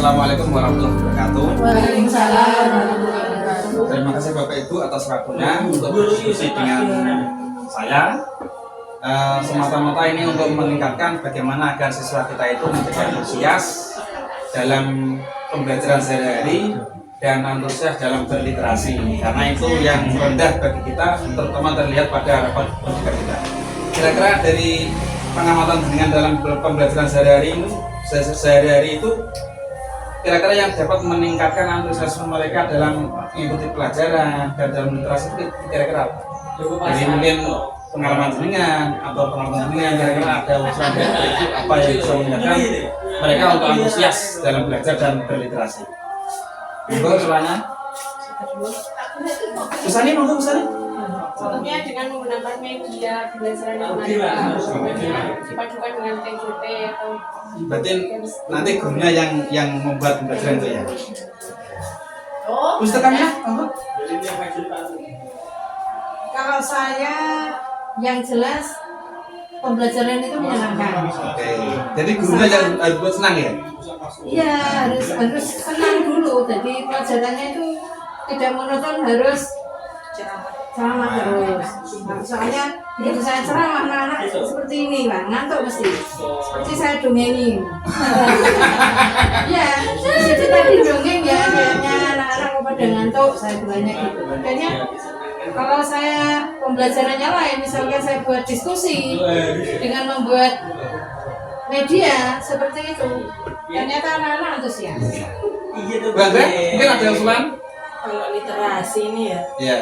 Assalamualaikum warahmatullahi wabarakatuh. Waalaikumsalam warahmatullahi wabarakatuh. Terima kasih Bapak Ibu atas waktunya untuk berdiskusi dengan saya. Semata-mata ini untuk meningkatkan bagaimana agar siswa kita itu menjadi antusias dalam pembelajaran sehari-hari dan antusias dalam berliterasi, karena itu yang rendah bagi kita, terutama terlihat pada rapat pendidikan kita. Kira-kira dari pengamatan dengan dalam pembelajaran sehari-hari itu kira-kira yang dapat meningkatkan antusiasme mereka dalam mengikuti pelajaran dan dalam literasi itu kira-kira apa? Jadi mungkin pengalaman jenengan atau pengalaman jenengan kira-kira ada usulan dari itu apa yang bisa meningkatkan mereka untuk antusias dalam belajar dan berliterasi. Monggo usulannya. Usani monggo usani. Contohnya dengan menggunakan media pembelajaran yang dipadukan dengan PJT atau Berarti nanti gurunya yang membuat pembelajaran itu ya. Pustakannya monggo. kalau saya yang jelas pembelajaran itu menyenangkan. Oke. Jadi gurunya yang harus buat senang ya. Iya, harus senang dulu. Jadi pelajarannya itu tidak monoton, harus ceramah terus. Nah, soalnya begitu saya ceramah anak-anak seperti ini lah, ngantuk mesti. Seperti saya dongengin. Ya, itu tadi dongeng ya, kayaknya anak-anak pada ngantuk, saya bilangnya gitu. Makanya kalau saya pembelajarannya lain, misalkan saya buat diskusi dengan membuat media seperti itu, ternyata anak-anak antusias. Bangga, mungkin ada usulan? Kalau literasi ini ya, Iya.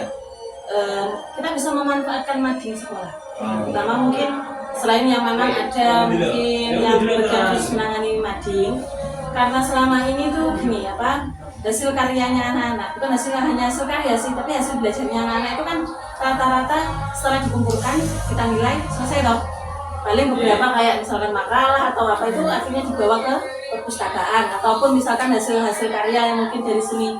kita bisa memanfaatkan mading sekolah. Pertama mungkin selain yang memang ada mungkin yang berbagian khusus menangani mading, karena selama ini tuh gini apa, hasil karyanya anak-anak bukan hanya hasil karya sih, tapi hasil belajarnya anak-anak itu kan rata-rata setelah dikumpulkan kita nilai selesai toh. Paling beberapa kayak misalkan makalah atau apa itu akhirnya dibawa ke perpustakaan, ataupun misalkan hasil-hasil karya yang mungkin dari seni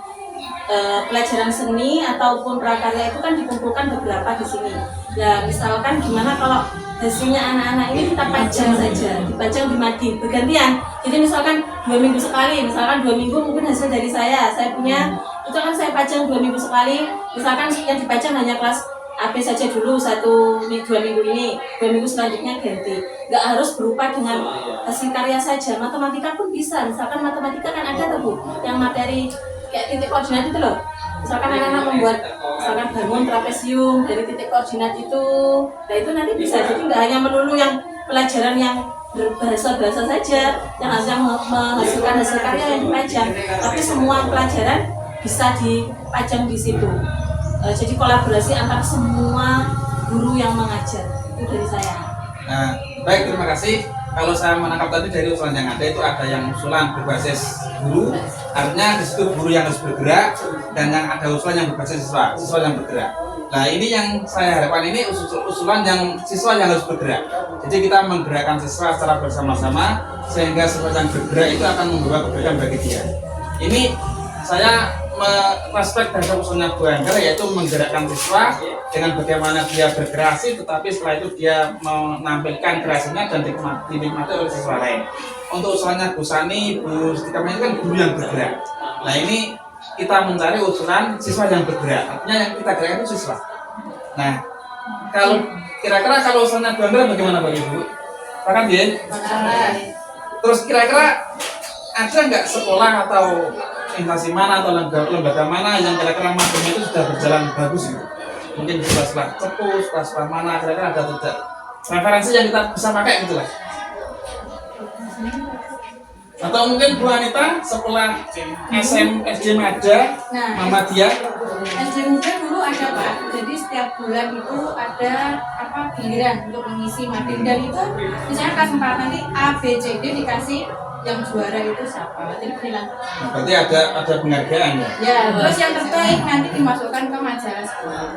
pelajaran seni ataupun prakarya itu kan dikumpulkan beberapa di sini. Ya misalkan gimana kalau hasilnya anak-anak ini kita pajang saja, dipajang di mading bergantian. Jadi misalkan 2 minggu sekali, misalkan 2 minggu mungkin hasil dari saya punya itu kan saya pajang 2 minggu sekali. Misalkan yang dipajang hanya kelas AP saja dulu 2 minggu ini, 2 minggu selanjutnya ganti. Nggak harus berupa dengan hasil karya saja. Matematika pun bisa. Misalkan matematika kan ada tuh Bu, yang materi kayak titik koordinat itu loh. Misalkan anak-anak membuat misalkan bangun trapesium dari titik koordinat itu, nah itu nanti bisa. Jadi nggak hanya melulu yang pelajaran yang berbahasa-bahasa saja yang harusnya menghasilkan hasil karya yang dipajang, tapi semua pelajaran bisa dipajang di situ. Jadi kolaborasi antara semua guru yang mengajar, itu dari saya. Nah, baik, terima kasih. Kalau saya menangkap tadi dari usulan yang ada itu ada yang usulan berbasis guru, artinya di situ guru yang harus bergerak, dan yang ada usulan yang berbasis siswa yang bergerak. Nah ini yang saya harapkan ini usulan yang siswa yang harus bergerak. Jadi kita menggerakkan siswa secara bersama-sama sehingga siswa yang bergerak itu akan membawa kebaikan bagi dia. Ini saya merespek terhadap usulnya Bu Angger, yaitu menggerakkan siswa dengan bagaimana dia berkreasi, tetapi setelah itu dia menampilkan kreasinya dan dinikmati oleh siswa lain. Untuk usulannya Bu Sani, Bu Siti Kamil itu kan guru yang bergerak. Nah ini kita mencari usulan siswa yang bergerak, artinya yang kita gerakkan itu siswa. Nah kalau kira-kira kalau usulannya Bu Angger bagaimana Pak Ibu? Pakat ya? Terus kira-kira ada nggak sekolah atau instansi mana atau lembaga mana yang kira-kira madingnya itu sudah berjalan bagus gitu? Mungkin di sekolah cepus, sekolah mana, kira-kira ada tidak referensi yang kita bisa pakai gitu lah. Atau mungkin Bu Anita sekolah SD Mada, Muhammadiyah. SD Muda dulu ada Pak, jadi setiap bulan itu ada giliran untuk mengisi mading, dan itu misalnya kelas 4 nanti A, B, C, D dikasih yang juara itu siapa, jadi bilang. Berarti ada penghargaan ya? Ya, terus yang terbaik nanti dimasukkan ke majalah sekolah.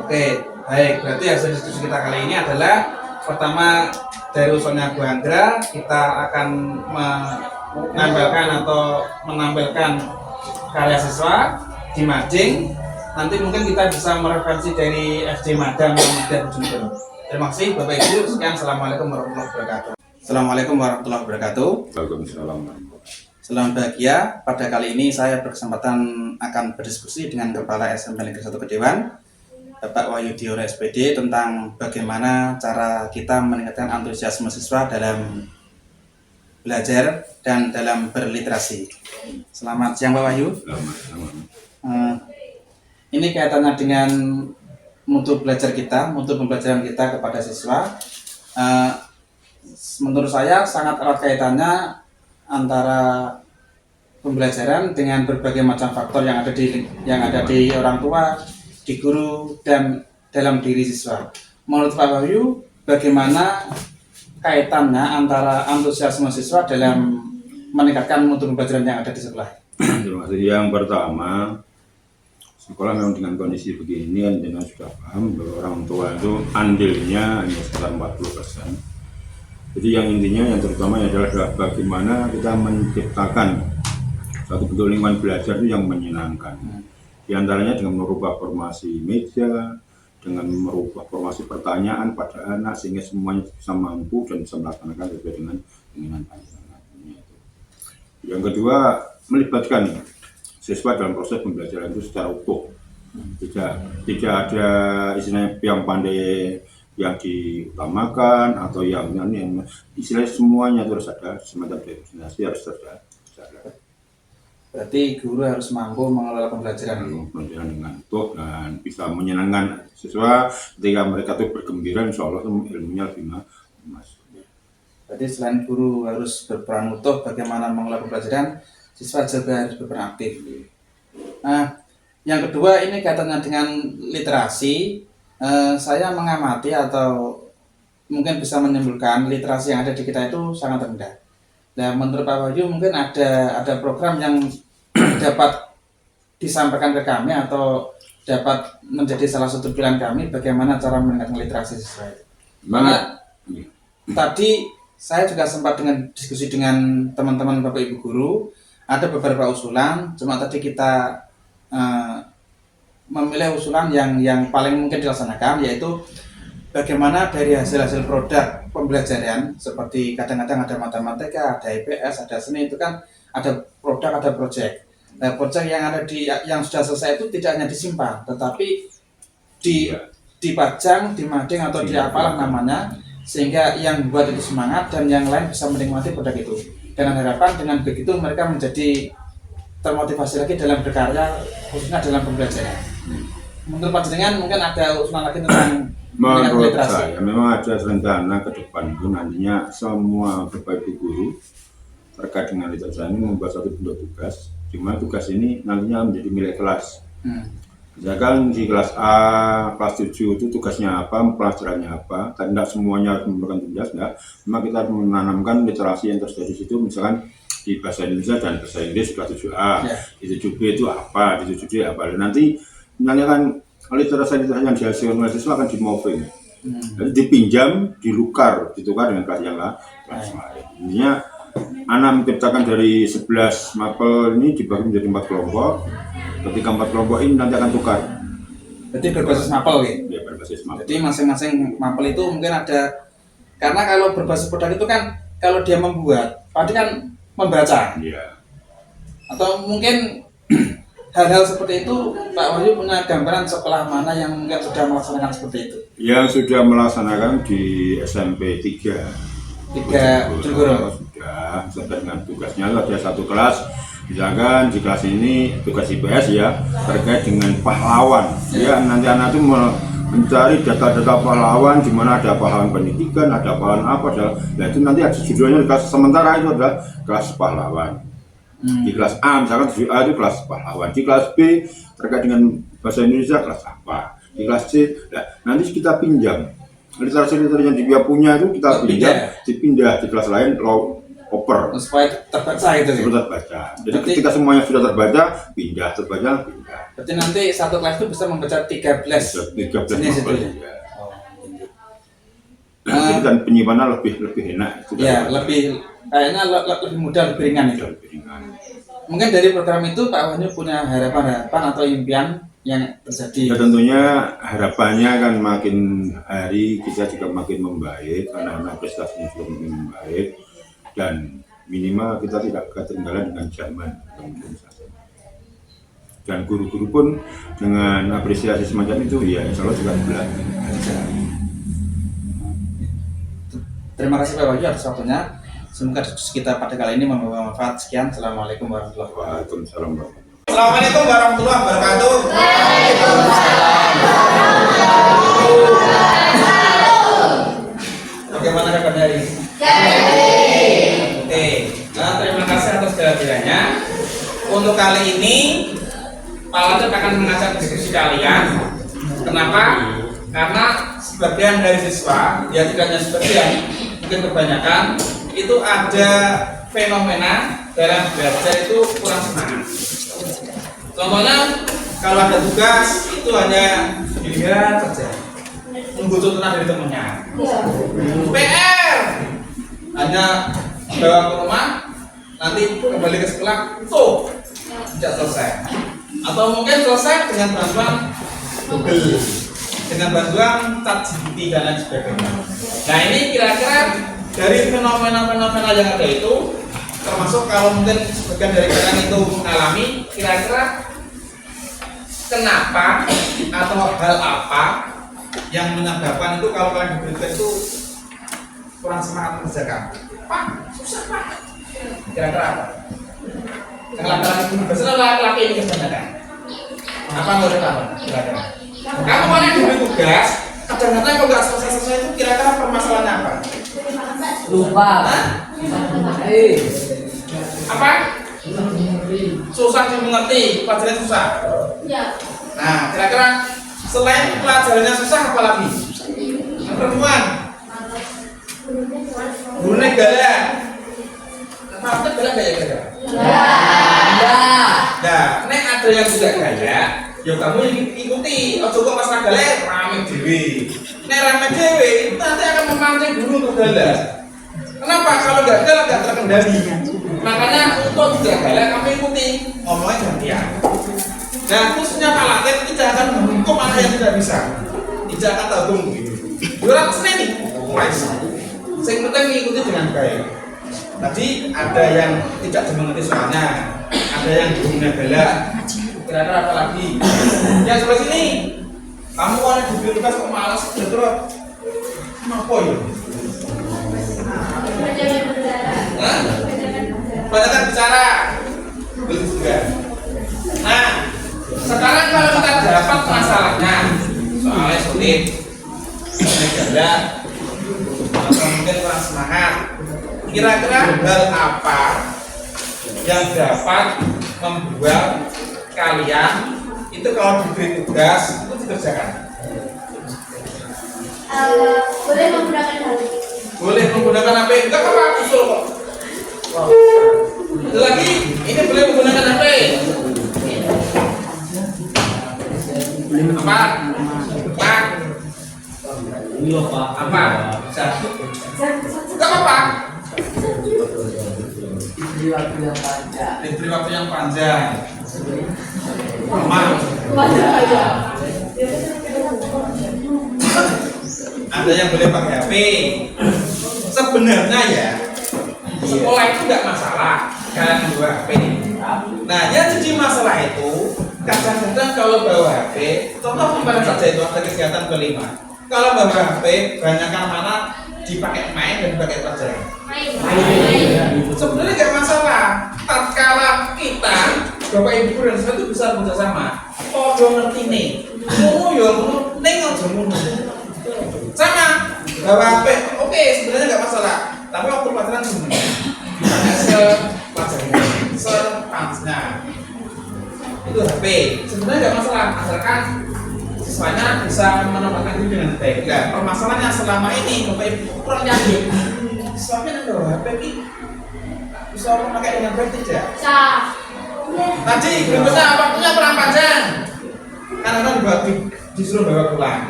Oke, baik. Berarti hasil diskusi kita kali ini adalah pertama dari usulnya Bu Anggra, kita akan menampilkan karya siswa di mading. Nanti mungkin kita bisa mereferensi dari SD Madang dan Bojonegoro. Terima kasih Bapak Ibu. Sekian, assalamualaikum warahmatullahi wabarakatuh. Assalamualaikum warahmatullahi wabarakatuh. Waalaikumsalam. Salam bahagia. Pada kali ini saya berkesempatan akan berdiskusi dengan Kepala SMP Negeri 1 Kedewan, Bapak Wahyu Diora SPD, tentang bagaimana cara kita meningkatkan antusiasme siswa dalam belajar dan dalam berliterasi. Selamat siang Pak Wahyu. Ini kaitannya dengan mutu belajar kita, mutu pembelajaran kita kepada siswa. Menurut saya sangat erat kaitannya antara pembelajaran dengan berbagai macam faktor yang ada di orang tua, di guru, dan dalam diri siswa. Menurut Pak Wahyu, bagaimana kaitannya antara antusiasme siswa dalam meningkatkan mutu pembelajaran yang ada di sekolah? Terima kasih. Yang pertama, sekolah memang dengan kondisi begini kan jenengan sudah paham bahwa orang tua itu andilnya hanya sekitar 40%. Jadi yang intinya, yang terutama adalah bagaimana kita menciptakan satu bentuk lingkungan belajar itu yang menyenangkan. Di antaranya dengan merubah formasi meja, dengan merubah formasi pertanyaan pada anak sehingga semuanya bisa mampu dan bisa melaksanakan sesuai dengan keinginan anak. Yang kedua, melibatkan siswa dalam proses pembelajaran itu secara utuh. Tidak ada istilahnya yang pandai yang diutamakan atau yang istilahnya semuanya terus ada semacam destinasi harus terjadi. Berarti guru harus mampu mengelola pembelajaran dengan utuh dan bisa menyenangkan siswa ketika mereka tuh bergembira, insya Allah ilmunya lebih masuk. Berarti selain guru harus berperan utuh bagaimana mengelola pembelajaran, siswa juga harus berperan aktif. Nah, yang kedua ini kaitannya dengan literasi. Saya mengamati atau mungkin bisa menyimpulkan literasi yang ada di kita itu sangat rendah. Nah, menurut Pak Wahyu mungkin ada program yang dapat disampaikan ke kami atau dapat menjadi salah satu pilihan kami bagaimana cara meningkatkan literasi siswa itu. Karena tadi saya juga sempat diskusi dengan teman-teman Bapak Ibu guru, ada beberapa usulan, cuma tadi kita memilih usulan yang paling mungkin dilaksanakan, yaitu bagaimana dari hasil-hasil produk pembelajaran seperti kadang-kadang ada matematika, ada IPS, ada seni, itu kan ada produk, ada proyek. Nah, proyek yang ada yang sudah selesai itu tidak hanya disimpan, tetapi dipajang, dimading atau diapalah namanya, sehingga yang buat itu semangat dan yang lain bisa menikmati produk itu. Dengan harapan dengan begitu mereka menjadi termotivasi lagi dalam berkarya, khususnya dalam pembelajaran. Menurut Pak Jenengan mungkin ada usulan lagi tentang menurut saya memang ada rencana ke depan itu nantinya semua Bapak Ibu guru terkait dengan literasi ini membuat satu bentuk tugas, cuma tugas ini nantinya menjadi milik kelas. Misalkan di kelas A, kelas 7 itu tugasnya apa, pelajarannya apa, dan tidak semuanya harus memberikan tugas, enggak. Memang kita menanamkan literasi yang terjadi di situ, misalkan di bahasa Indonesia dan bahasa Inggris kelas 7A, di 7B itu apa, di 7D apa. Dan nanti kan literasi yang dihasilkan oleh siswa akan di-moving, jadi dipinjam, ditukar dengan kelas yang lain. Intinya anak menciptakan dari 11 mapel ini dibagi menjadi 4 kelompok. Ketika 4 kelompok ini nanti akan tukar. Berarti berbasis mapel gitu? Ya, berbasis mapel. Jadi masing-masing mapel itu mungkin ada, karena kalau berbasis produk itu kan kalau dia membuat, pasti kan membaca. Iya. Atau mungkin hal-hal seperti itu Pak Wahyu punya gambaran sekolah mana yang mungkin sudah melaksanakan seperti itu? Yang sudah melaksanakan di SMP 3 Jogoro sudah dengan tugasnya ada satu kelas. Misalkan di kelas ini tugas IPS ya terkait dengan pahlawan. Ya nanti anak itu mencari data-data pahlawan, di mana ada pahlawan pendidikan, ada pahlawan apa, nah itu nanti ada judulnya di kelas sementara itu adalah kelas pahlawan. Di kelas A misalkan di A itu kelas pahlawan, di kelas B terkait dengan bahasa Indonesia kelas apa, di kelas C, nah, nanti kita pinjam literasi yang dia punya itu kita dipindah di kelas lain oper supaya terbaca gitu ya? Terbaca. Jadi berarti, ketika semuanya sudah terbaca, pindah. Berarti nanti satu kelas itu bisa membaca 13 jenis itu ya? Jadi kan penyimpanan lebih enak. Ya, kayaknya lebih mudah, lebih ringan itu. Mungkin dari program itu Pak Wahyu punya harapan atau impian yang terjadi? Ya tentunya harapannya kan makin hari kita juga makin membaik, anak-anak prestasinya juga makin membaik, dan minimal kita tidak ketinggalan dengan zaman. Dan guru-guru pun dengan apresiasi semacam itu ya insya Allah juga belajar. Terima kasih Pak Wahyu atas waktunya. Semoga diskusi kita pada kali ini membawa manfaat. Sekian. Assalamualaikum warahmatullahi wabarakatuh. Waalaikumsalam warahmatullahi wabarakatuh. Assalamualaikum warahmatullahi wabarakatuh. Bagaimana kabarnya hari ini? Oke. Nah, terima kasih atas kehadirannya. Untuk kali ini Pak Wajib akan mengajak diskusi kalian. Kenapa? Karena sebagian dari siswa, ya tidak hanya sebagian, mungkin kebanyakan itu ada fenomena dalam belajar itu kurang semangat. Contohnya kalau ada tugas itu hanya dilihat saja, nunggu tuntunan dari temannya. PR hanya bawa ke rumah, nanti kembali ke sekolah, tuh tidak selesai. Atau mungkin selesai dengan bantuan Google, dengan bantuan ChatGPT dan lain sebagainya. Nah ini kira-kira dari fenomena-fenomena yang ada itu, termasuk kalau mungkin sebagian dari kalian itu mengalami, kira-kira kenapa atau hal apa yang menyebabkan itu kalau kalian diberikan itu kurang semangat mengerjakan? Pak, susah Pak. Kira-kira apa? Laki-laki biasanya laki-laki ini kebanyakan. Apa menurut kamu? Kira-kira. Kamu kalian diberi tugas, kadang-kadang kalau nggak selesai itu kira-kira permasalahannya apa? Lupa. Apa? Susah dimengerti, pelajarannya susah. Nah, kira-kira selain pelajarannya susah apa lagi? Yang perempuan, gurunya gala. Apa itu gala gaya? Nah, nek ada yang tidak gaya, ya kamu ikuti. Ojo kok pas gala rame dewe. Nek rame dewe nanti akan memancing guru untuk gala. Kenapa? Kalau nggak gala nggak terkendali. Makanya untuk tidak gala kamu ikuti. Ngomongnya gantian. Nah, khususnya Pak Latif tidak akan menghukum anak yang tidak bisa. Tidak akan tabung gitu. Orang seni nih, mulai. Yang penting mengikuti dengan baik. Tadi ada yang tidak dimengerti soalnya, ada yang gurunya galak. Kira-kira apa lagi? Yang sebelah sini, kamu kalau diberi tugas kok malas terus, kenapa ya? Banyak bicara, boleh juga. Nah, sekarang kalau kita dapat masalahnya, soalnya sulit, galak, atau mungkin kurang semangat. Kira-kira hal apa yang dapat membuat kalian itu kalau diberi tugas itu dikerjakan? Boleh menggunakan HP. Boleh menggunakan HP, enggak apa usul kok. Itu lagi, ini boleh menggunakan HP. Apa? Apa? Bisa? Enggak apa-apa. Diberi waktu yang panjang. Diberi waktu yang panjang. Aman. Ada yang boleh pakai HP. Sebenarnya ya, sekolah itu nggak masalah kalian bawa HP. Nah, yang jadi masalah itu kadang-kadang kalau bawa HP, contoh kemarin saja itu ada kegiatan kelima. Kalau bawa HP, banyakkan mana dipakai main dan dipakai pelajaran. Sebenarnya nggak masalah. Tatkala kita, bapak ibu dan saya itu bisa bekerja sama. Oh, dia ngerti nih. Ngono ya, nengok jamu. Sama bawa HP, oke sebenarnya nggak masalah. Tapi waktu pelajaran sebenarnya pelajaran sepantasnya itu HP. Sebenarnya nggak masalah asalkan siswanya bisa menempatkan diri dengan baik. Nah, permasalahannya selama ini bapak ibu kurang yakin. Siswanya yang bawa HP ini bisa memakai dengan baik tidak? Tadi berikutnya waktunya kurang panjang. Karena disuruh bawa pulang.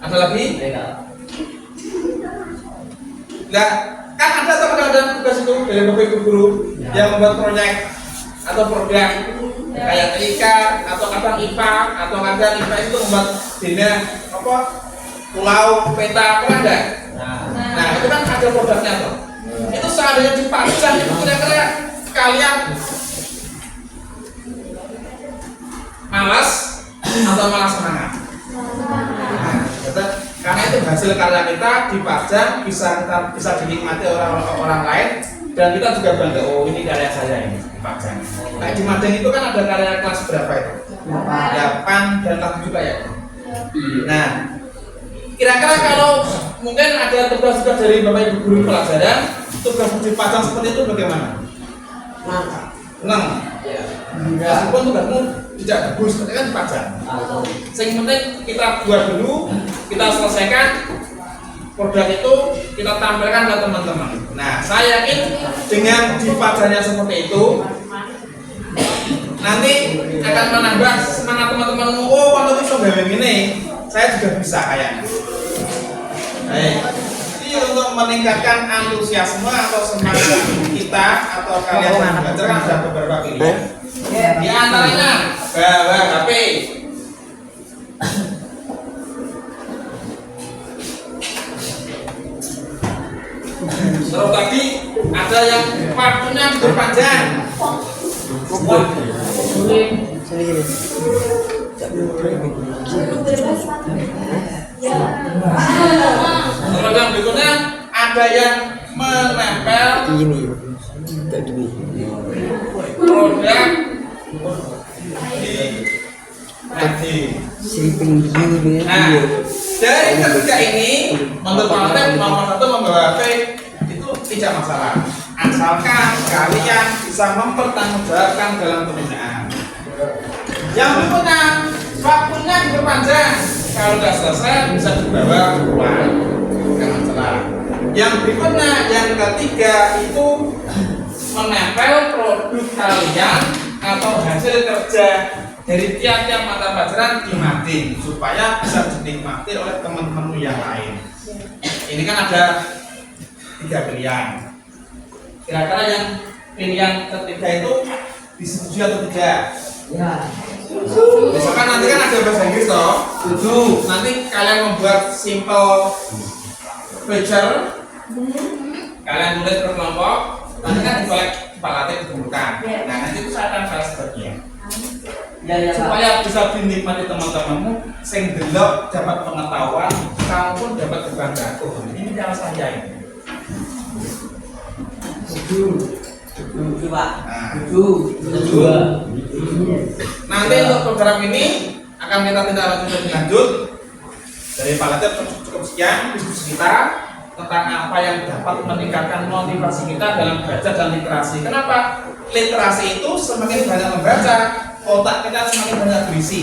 Ada lagi? Nah, kan ada teman-teman tugas itu dari bapak ibu guru yang membuat proyek atau program kayak TIK atau kadang IPA atau kadang IPA itu membuat bina pulau peta pernah enggak? Nah itu kan ada produknya tuh. itu seandainya dipajang itu kira-kira kalian malas atau malah semangat? Karena itu hasil karya kita dipajang bisa dinikmati orang lain dan kita juga bangga, oh ini karya saya ini dipajang. Nah di Madang itu kan ada karya kelas berapa itu? 8 dan 7 juga ya. Nah kira-kira kalau mungkin ada tugas-tugas dari Bapak Ibu guru pelajaran, tugas dipajang seperti itu bagaimana? Senang. Meskipun tugasmu tidak bagus, tapi kan dipajang. Yang penting kita buat dulu, kita selesaikan produk itu, kita tampilkan ke teman-teman. Nah, saya yakin dengan dipajangnya seperti itu, nanti akan menambah semangat teman-temanmu. Oh, waktu itu gawe ini, saya juga bisa kayaknya. Baik. Jadi untuk meningkatkan antusiasme atau semangat kita atau kalian yang belajar kan ada beberapa pilihan. Di antaranya bawa HP. Terus tadi ada yang waktunya berpanjang. Terus yang berikutnya ada yang menempel produk di nah, dari ketiga ini menurut Pak nomor 1 membawa HP itu tidak masalah, asalkan kalian bisa mempertanggungjawabkan dalam penggunaan. Yang berikutnya waktunya diperpanjang, kalau sudah selesai bisa dibawa pulang, tidak masalah. Yang berikutnya yang ketiga itu menempel produk kalian atau hasil kerja dari tiap-tiap mata pelajaran di mading supaya bisa dinikmati oleh teman-teman yang lain. Ini kan ada 3 pilihan. Kira-kira yang pilihan ketiga itu disetujui atau tidak? Ya. Misalkan nanti kan ada bahasa Inggris toh. Setuju. Nanti kalian membuat simple picture. Kalian tulis per kelompok. Nanti kan dipalatin ditemukan. Nah nanti itu saya akan bahas sebagian. Ya, Supaya bisa dinikmati teman-temanmu, sing delok dapat pengetahuan, kamu pun dapat berbangga. Oh, ini cara saya ini. Pak. Nah, Tujuh. nanti untuk program ini akan kita tindak lanjut lebih lanjut. Dari palatet cukup sekian diskusi kita tentang apa yang dapat meningkatkan motivasi kita dalam baca dan literasi. Kenapa? Literasi itu semakin banyak membaca, otak kita semakin banyak berisi.